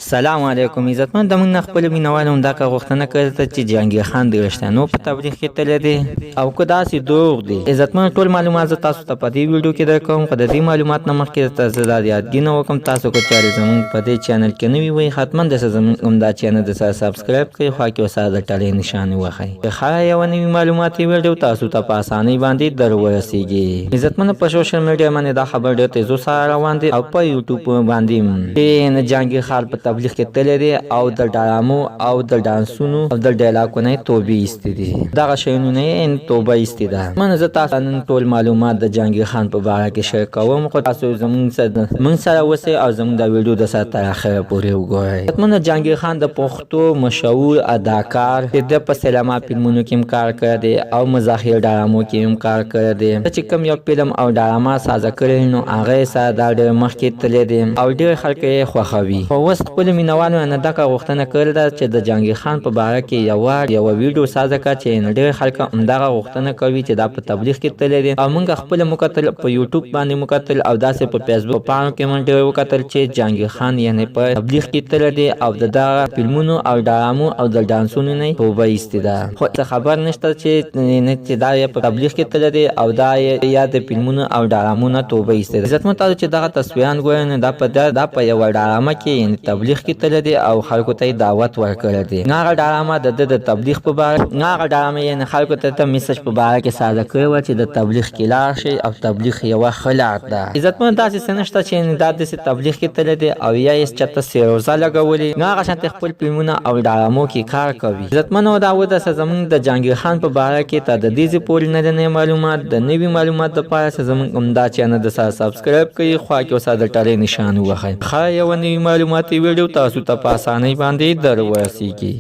السلام علیکم عزتمن د موږ خپل مینوالو دا کا غوښتنه کړې چې جهانگیر خان د رښتینو په تبلیغ کې تللی دی او که داسې دروغ دی. عزتمن ټول معلومات تاسو ته په دې ویډیو کې درکوم. خو د دې معلومات نه مخکې تاسو دا یادګینه وکم تاسو که چاري زموږ په دې چینل کې نوی وي حتما د زموږ دا چینل د سره سبسکرایب کړئ خو کې وسه د ټلې نشان وخی خا یو نوی معلوماتي ویډیو تاسو ته په اسانۍ باندې درورسیږي. عزتمن په سوشل میډیا باندې دا خبر ډېر تیزو سره روان دي او په یوټیوب باندې چې جهانگیر خان په تبلیغ کې تللی دی او د ډرامو او د ډانسونو او د ډایلاګونو توبې ایستې دي. دغه شیانو نه توبه ایستې ده. من زه تاسو نن ټول معلومات د جهانگیر خان په باره کې شیر کوم خو تاسو زموږ سره اوسئ او زموږ د ویډیو د سره تر اخره پورې وګورئ. حتما جهانگیر خان د پښتو مشهور اداکار د په سینما فلمونو کې هم کار کړی دی او مزاحیه ډرامو کې هم کار کړی دی. چې کوم یو فلم او ډراما سازه کړی نو هغه سره دا ډېر مخکې تللی دی او ډېر خلک یې خوښوي. خو اوس خپلو مینوالو نه دا غوښتنه کړې ده چې د جهانگیر خان په باره کې یوه ویډیو سازه کړه چې ډېر خلک همدغه غوښتنه کوي چې دا په تبلیغ کې تللی دی او موږ خپله مکتل په یوټیوب باندې مکتل او داسې په فیسبوک پاڼو کې موږ ډېر وکتل چې جهانگیر خان یعنې په تبلیغ کې تللی دی او د دغه فلمونو او ډرامو او د ډانسونو نه توبه ایستې ده. خو څه خبر نشته چې دا یې په تبلیغ کې تللی دی او دا یا د فلمونو او ډرامو نه توبه ایستې ده. عزتمن تاسو چې دغه تصویران ګورئ نو دا په یوه ډرامه کې یعنې تبلیغ کې تللی دی او خلکو ته دعوت ورکړی دی. هغه ډرامه د تبلیغ په باره هغه ډرامه یعنې خلکو ته میسج په باره کې سازه کړې وه چې د تبلیغ کې لاړ شئ او تبلیغ یوه ښه لار ده. عزتمن داسې څه نشته چې دا داسې تبلیغ کې تللی دی او یا یې چېرته سیروزه لګولې هغه شانتې خپل فلمونه او ډرامو کې کار کوي. عزتمنو دا وداسه زموږ د جهانگیر خان په باره کې ته د دې پورې نه معلومات د نوي معلومات دپاره زموږ همدا چینل د سره سبسکرایب کړئ خوا کې وسه د ټلې نشان ووهئ. ښه یوه نوي معلوماتي ویډیو تاسو ته په اسانۍ باندې درورسیږي.